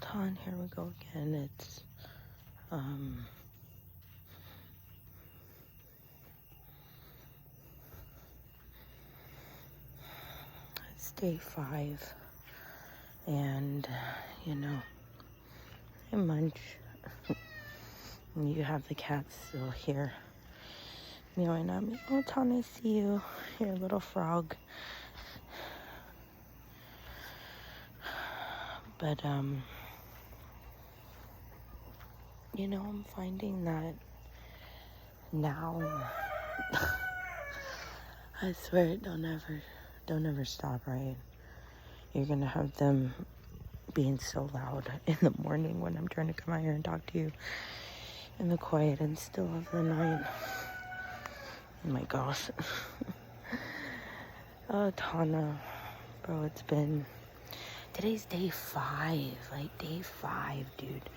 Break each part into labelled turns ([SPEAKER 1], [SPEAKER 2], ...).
[SPEAKER 1] hold on, here we go again. It's day 5, and I munch. You have the cats still here meowing at me. Oh, Tana, I see you, your little frog. But I'm finding that now. I swear, don't ever stop, right? You're gonna have them being so loud in the morning when I'm trying to come out here and talk to you in the quiet and still of the night. Oh my gosh. Oh, Tana, bro, today's day 5, like day 5, dude.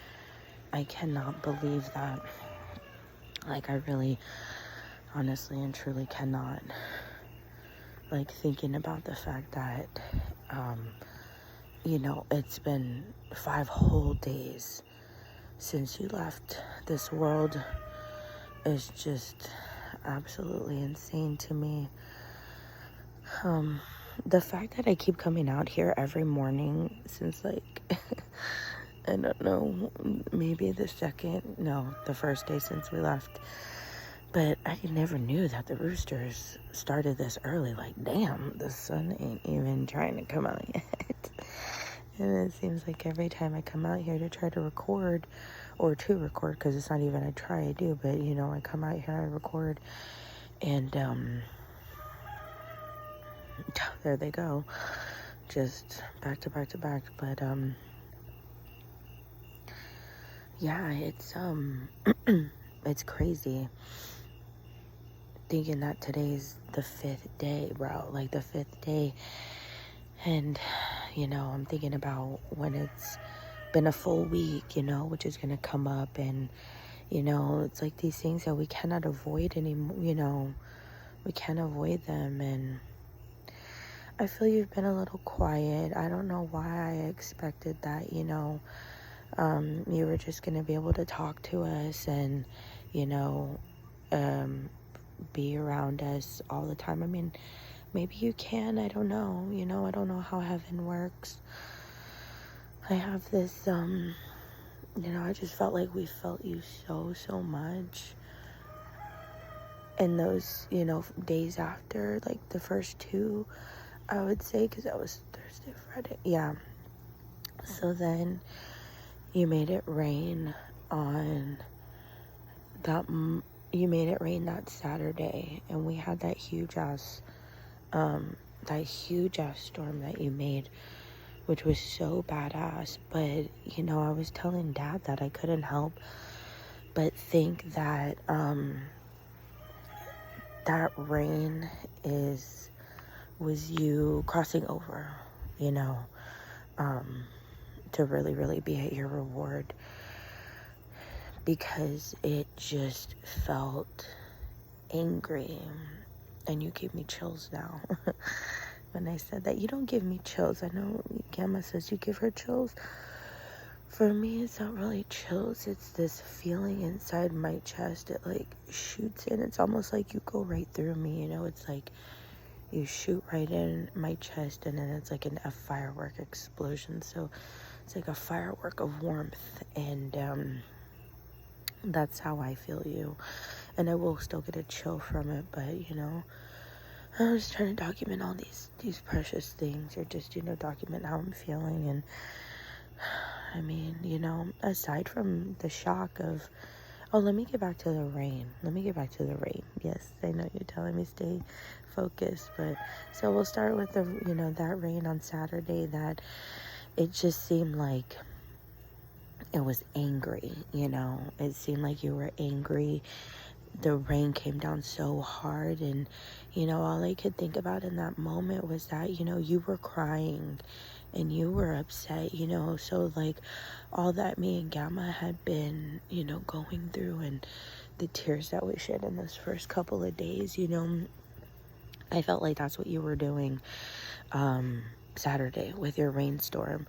[SPEAKER 1] I cannot believe that. Like, I really, honestly and truly cannot. Like, thinking about the fact that, it's been 5 whole days since you left this world is just absolutely insane to me. The fact that I keep coming out here every morning since, like, I don't know, maybe the first day since we left. But I never knew that the roosters started this early. Like, damn, the sun ain't even trying to come out yet. And it seems like every time I come out here to try to record, because it's not even I try, I do, but, I come out here, I record, and, there they go. Just back to back to back. But, yeah, it's, it's crazy thinking that today's the 5th day, bro. Like, the 5th day. And, I'm thinking about when it's been a full week, which is going to come up. And, it's like these things that we cannot avoid anymore, we can't avoid them. And I feel you've been a little quiet. I don't know why I expected that, you were just going to be able to talk to us and, be around us all the time. I mean, maybe you can, I don't know, I don't know how heaven works. I have this, I just felt like we felt you so much. And those, days after, like the first 2, I would say, because that was Thursday, Friday. Yeah. So then you made it rain that Saturday, and we had that huge ass storm that you made, which was so badass. But I was telling Dad that I couldn't help but think that that rain was you crossing over, to really be at your reward, because it just felt angry. And you gave me chills now. When I said that, you don't give me chills. I know Gamma says you give her chills. For me, it's not really chills. It's this feeling inside my chest. It like shoots in. It's almost like you go right through me. It's like you shoot right in my chest, and then it's like a firework explosion. So it's like a firework of warmth, and that's how I feel you. And I will still get a chill from it, but I was trying to document all these precious things, or just document how I'm feeling. And I mean, aside from the shock of, let me get back to the rain. Yes, I know you're telling me stay focused, but so we'll start with the that rain on Saturday. That it just seemed like it was angry. It seemed like you were angry. The rain came down so hard, and all I could think about in that moment was that you were crying and you were upset, so like all that me and Gamma had been going through, and the tears that we shed in those first couple of days, I felt like that's what you were doing Saturday with your rainstorm.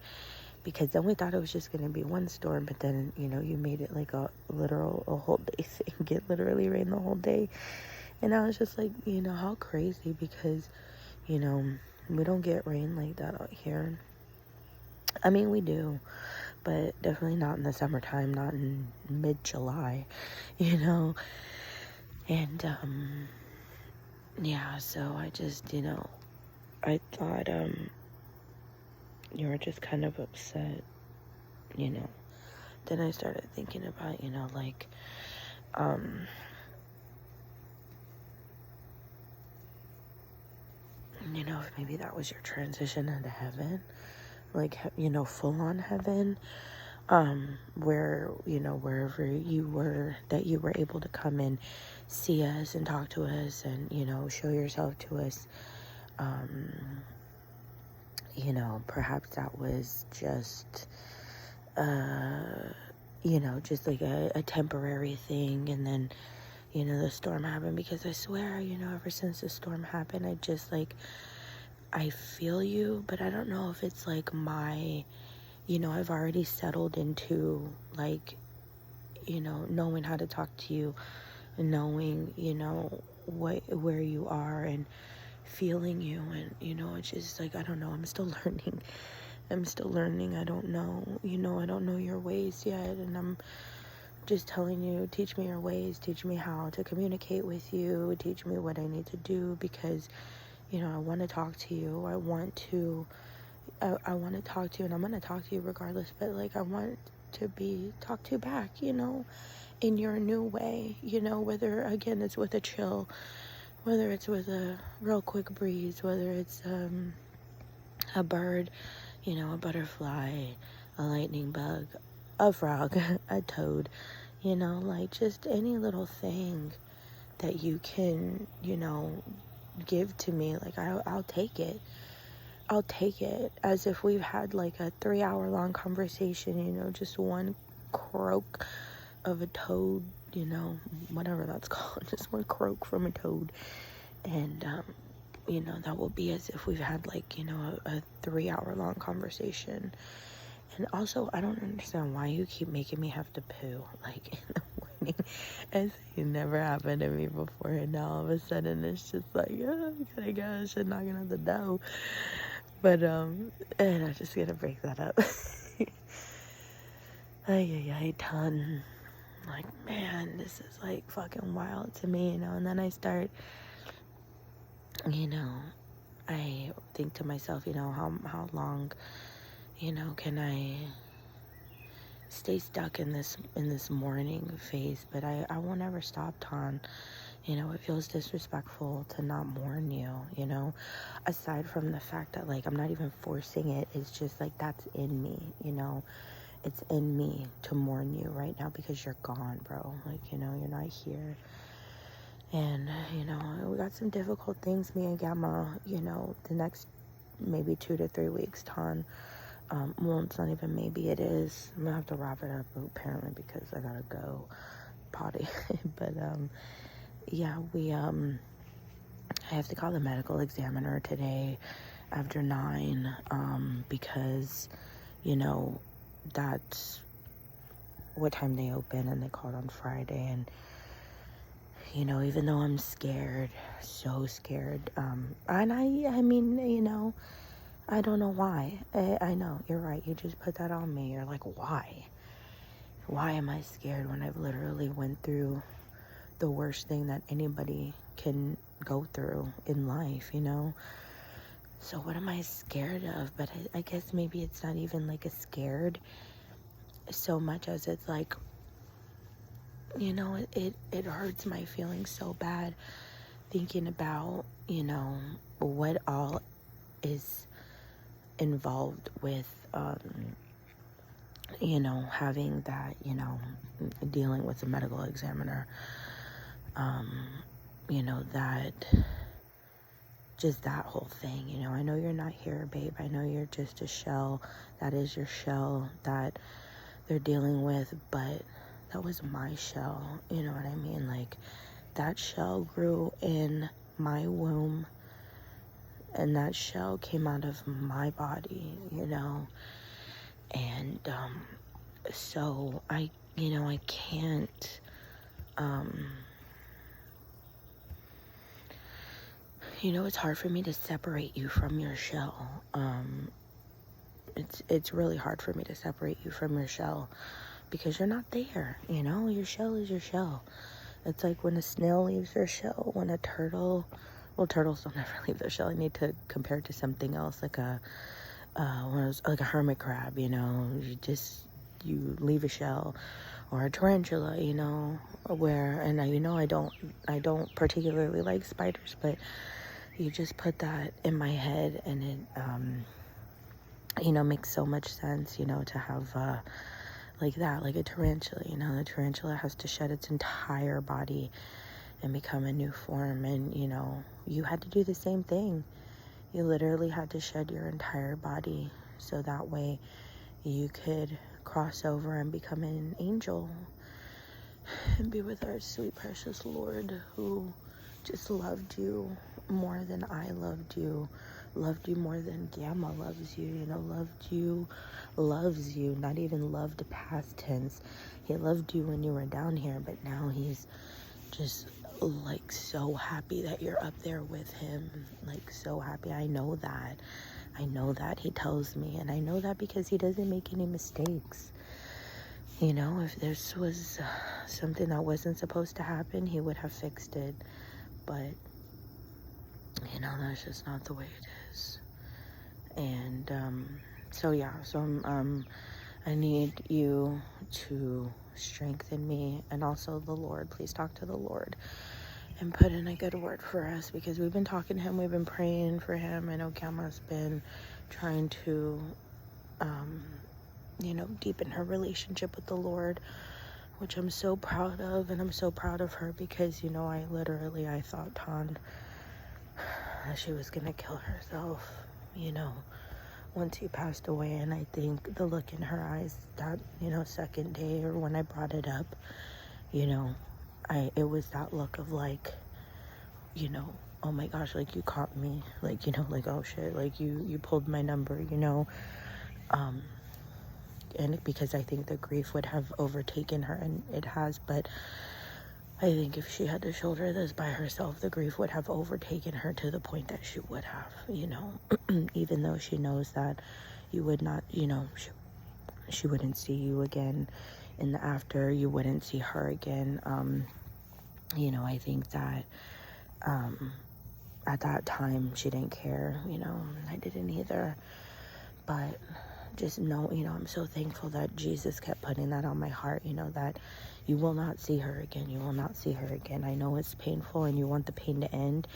[SPEAKER 1] because then we thought it was just going to be one storm, but then, you know, you made it like a whole day thing. It literally rained the whole day. And I was just like, you know, how crazy, because, you know, we don't get rain like that out here. I mean, we do, but definitely not in the summertime, not in mid-July, you know. And, yeah, so I just, you know, I thought, you were just kind of upset, you know. Then I started thinking about, you know, like, you know, if maybe that was your transition into heaven, like, you know, full on heaven, where, you know, wherever you were, that you were able to come and see us and talk to us and, you know, show yourself to us. You know, perhaps that was just, you know, just like a temporary thing, and then, you know, the storm happened. Because I swear, you know, ever since the storm happened, I just, like, I feel you, but I don't know if it's like my, you know, I've already settled into, like, you know, knowing how to talk to you, knowing, you know, where you are, and feeling you. And, you know, it's just like, I don't know, I'm still learning. I don't know, you know, I don't know your ways yet, and I'm just telling you, teach me your ways, teach me how to communicate with you, teach me what I need to do, because, you know, I want to talk to you. I want to talk to you, and I'm going to talk to you regardless, but, like, I want to be talked to back, you know, in your new way, you know, whether, again, it's with a chill, whether it's with a real quick breeze, whether it's a bird, you know, a butterfly, a lightning bug, a frog, a toad, you know, like, just any little thing that you can, you know, give to me. Like, I'll take it. I'll take it as if we've had like a 3-hour long conversation, you know, just one croak of a toad, you know, whatever that's called, just one croak from a toad. And, you know, that will be as if we've had, like, you know, a 3-hour long conversation. And also, I don't understand why you keep making me have to poo, like, in the morning, as it never happened to me before. And now all of a sudden it's just like, oh, I gotta go, shit knocking on the door. But, and I'm just gonna break that up. Ay, ton. Like, man, this is like fucking wild to me, you know. And then I start, you know, I think to myself, you know, how long, you know, can I stay stuck in this mourning phase? But I won't ever stop, Ton. You know, it feels disrespectful to not mourn you, you know, aside from the fact that, like, I'm not even forcing it. It's just like, that's in me, you know. It's in me to mourn you right now because you're gone, bro. Like, you know, you're not here. And, you know, we got some difficult things, me and Gamma, you know, the next maybe 2 to 3 weeks, Ton. Well, it's not even maybe, it is. I'm gonna have to wrap it up, apparently, because I gotta go potty. But, yeah, I have to call the medical examiner today after 9, because, you know, that's what time they open, and they called on Friday. And, you know, even though I'm scared, so scared, and I mean, you know, I don't know why. I know, you're right, you just put that on me. You're like, why am I scared when I've literally went through the worst thing that anybody can go through in life, you know? So what am I scared of? But I guess maybe it's not even like a scared so much as it's like, you know, it hurts my feelings so bad thinking about, you know, what all is involved with, you know, having that, you know, dealing with a medical examiner, you know, that, just that whole thing, you know. I know you're not here, babe. I know you're just a shell. That is your shell that they're dealing with, but that was my shell, you know what I mean? Like, that shell grew in my womb, and that shell came out of my body, you know. And so I can't, it's hard for me to separate you from your shell. It's really hard for me to separate you from your shell because you're not there. Your shell is your shell. It's like when a snail leaves their shell, when a turtle, well, turtles don't ever leave their shell. I need to compare it to something else, like like a hermit crab. You leave a shell, or a tarantula. And I don't particularly like spiders, but you just put that in my head, and it makes so much sense, to have like that, like a tarantula. The tarantula has to shed its entire body and become a new form, and you had to do the same thing. You literally had to shed your entire body so that way you could cross over and become an angel and be with our sweet precious Lord, who just loved you more than I loved you more than Gamma loves you, loves you, not even loved past tense. He loved you when you were down here, but now he's just like so happy that you're up there with him, like so happy. I know that he tells me, and I know that because he doesn't make any mistakes. If this was something that wasn't supposed to happen, he would have fixed it, but that's just not the way it is. And so I need you to strengthen me, and also the Lord. Please talk to the Lord and put in a good word for us, because we've been talking to him, we've been praying for him. I know Gamma's been trying to deepen her relationship with the Lord, which I'm so proud of, and I'm so proud of her because I thought Tan, that she was gonna kill herself once he passed away. And I think the look in her eyes that second day, or when I brought it up, it was that look of like, oh my gosh, like you caught me, like like, oh shit, like you pulled my number, and because I think the grief would have overtaken her, and it has. But I think if she had to shoulder this by herself, the grief would have overtaken her to the point that she would have, even though she knows that you would not, she wouldn't see you again in the after, you wouldn't see her again. I think that at that time she didn't care, I didn't either. But just know, I'm so thankful that Jesus kept putting that on my heart, that you will not see her again. You will not see her again. I know it's painful, and you want the pain to end,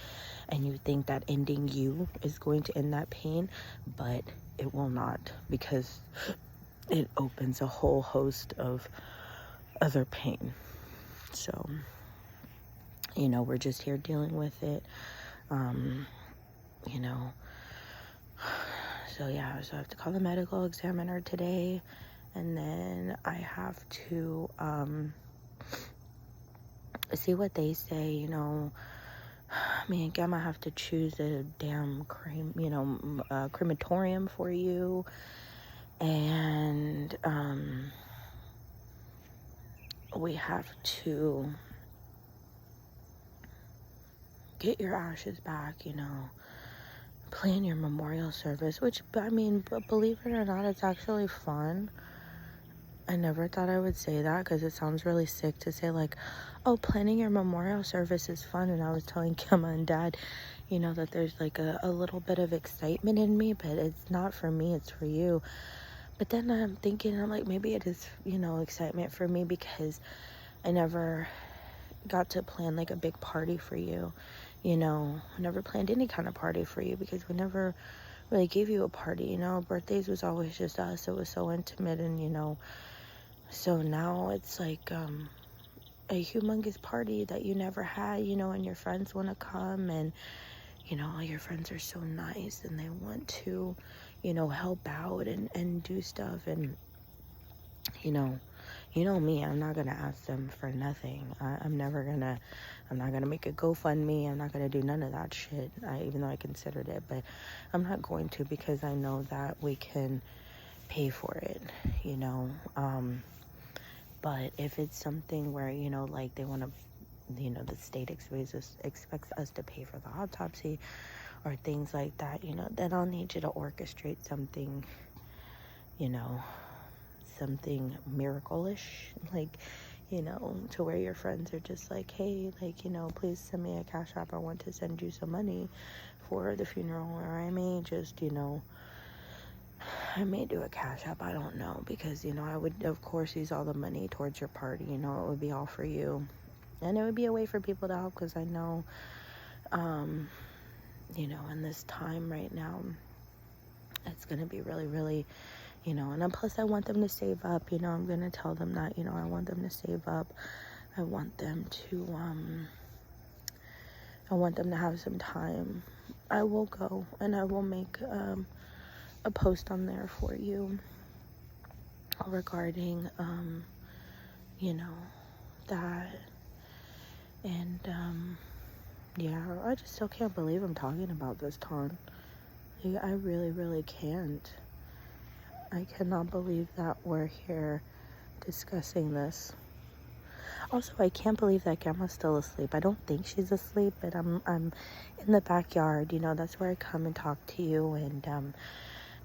[SPEAKER 1] and you think that ending you is going to end that pain, but it will not, because it opens a whole host of other pain. So, we're just here dealing with it. So I have to call the medical examiner today, and then I have to see what they say. Me and Gamma have to choose a damn crematorium for you, and we have to get your ashes back, plan your memorial service, which, believe it or not, it's actually fun. I never thought I would say that, because it sounds really sick to say, like, oh, planning your memorial service is fun. And I was telling Gemma and Dad, that there's like a little bit of excitement in me, but it's not for me, it's for you. But then I'm like, maybe it is, excitement for me, because I never got to plan like a big party for you. I never planned any kind of party for you, because we never really gave you a party. Birthdays was always just us. It was so intimate, and so now it's like a humongous party that you never had, and your friends want to come, and all your friends are so nice, and they want to help out and do stuff. And me, I'm not gonna ask them for nothing. I'm not gonna make a GoFundMe. I'm not gonna do none of that shit. Even though I considered it, but I'm not going to, because I know that we can pay for it, you know. But if it's something where, you know, like they want to, you know, the state expects us to pay for the autopsy or things like that, you know, then I'll need you to orchestrate something, you know, something miracle-ish, like, you know, to where your friends are just like, hey, like, you know, please send me a cash app. I want to send you some money for the funeral. Or I may just, you know, I may do a cash app. I don't know, because, you know, I would, of course, use all the money towards your party. You know, it would be all for you. And it would be a way for people to help, because I know, you know, in this time right now, it's going to be really, really, you know, and then plus I want them to save up, you know, I'm going to tell them that, you know, I want them to save up. I want them to have some time. I will go and I will make, a post on there for you regarding, you know, that. And, yeah, I just still can't believe I'm talking about this, Ton. I really, really can't. I cannot believe that we're here discussing this. Also, I can't believe that Grandma's still asleep. I don't think she's asleep, but I'm in the backyard. You know, that's where I come and talk to you. And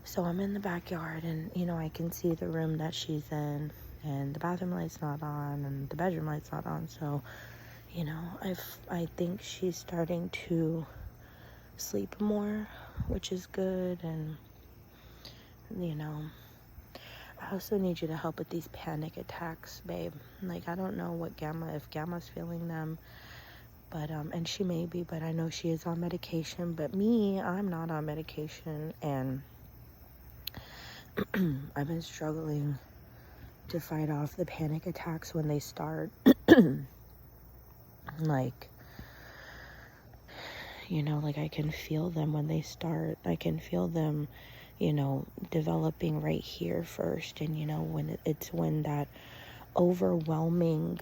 [SPEAKER 1] so I'm in the backyard, and you know, I can see the room that she's in, and the bathroom light's not on, and the bedroom light's not on. So, you know, I think she's starting to sleep more, which is good. And you know, I also need you to help with these panic attacks, babe. Like, I don't know if Gamma's feeling them, but, and she may be, but I know she is on medication. But me, I'm not on medication, and I've been struggling to fight off the panic attacks when they start. Like, you know, like I can feel them when they start. I can feel them, you know, developing right here first. And, you know, when it's when that overwhelming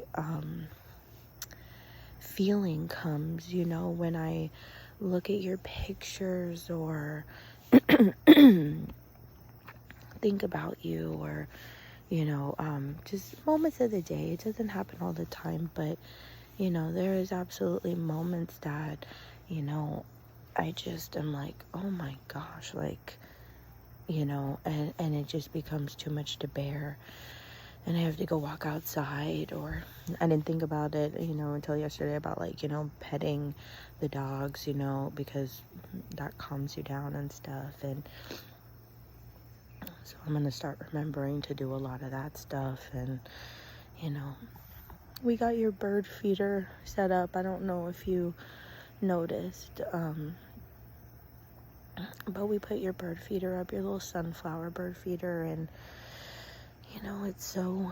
[SPEAKER 1] feeling comes, you know, when I look at your pictures or think about you, or, you know, just moments of the day. It doesn't happen all the time, but, you know, there is absolutely moments that, you know, I just am like, oh my gosh, like, you know, and it just becomes too much to bear. And I have to go walk outside, or I didn't think about it, you know, until yesterday about, like, you know, petting the dogs, you know, because that calms you down and stuff. And so I'm going to start remembering to do a lot of that stuff. And, you know, we got your bird feeder set up. I don't know if you noticed, but we put your bird feeder up, your little sunflower bird feeder. And, you know, it's so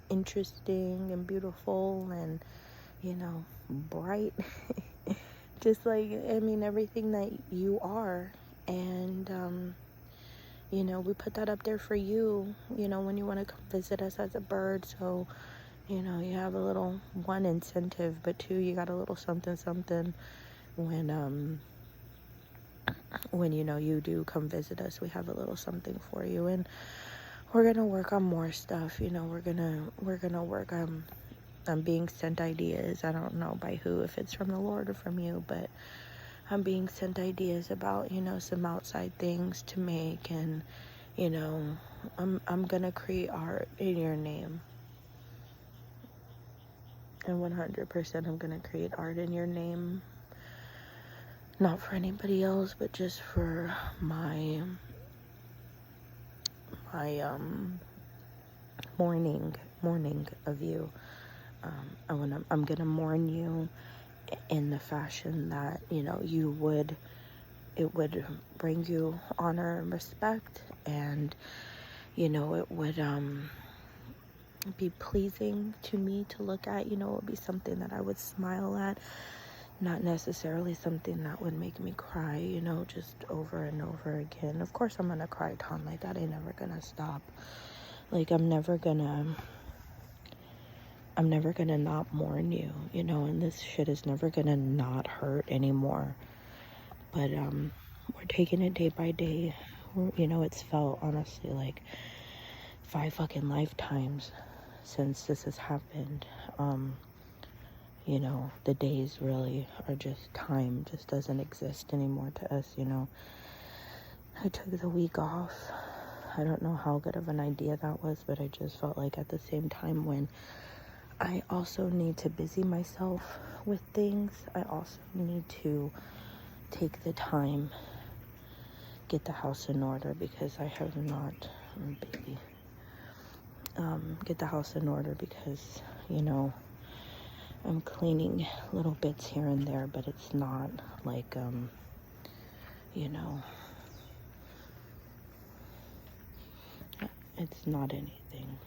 [SPEAKER 1] interesting and beautiful and, you know, bright. Just like, I mean, everything that you are. And, you know, we put that up there for you, you know, when you want to come visit us as a bird. So, you know, you have a little, one, incentive, but two, you got a little something when, you know, you do come visit us. We have a little something for you. And we're going to work on more stuff. You know, we're going to work on being sent ideas. I don't know by who, if it's from the Lord or from you, but I'm being sent ideas about, you know, some outside things to make. And, you know, I'm going to create art in your name. And 100% I'm going to create art in your name. Not for anybody else, but just for my mourning of you. I'm gonna mourn you in the fashion that, you know, it would bring you honor and respect, and, you know, it would be pleasing to me to look at. You know, it would be something that I would smile at, not necessarily something that would make me cry, you know, just over and over again. Of course I'm gonna cry, Tom. Like, that ain't never gonna stop. Like, I'm never gonna not mourn you, you know, and this shit is never gonna not hurt anymore. But we're taking it day by day. You know, it's felt honestly like 5 fucking lifetimes since this has happened. You know, the days really are just, time just doesn't exist anymore to us, you know. I took the week off. I don't know how good of an idea that was, but I just felt like at the same time, when I also need to busy myself with things, I also need to take the time, get the house in order, because I have not, baby, get the house in order because, you know, I'm cleaning little bits here and there, but it's not like, you know, it's not anything.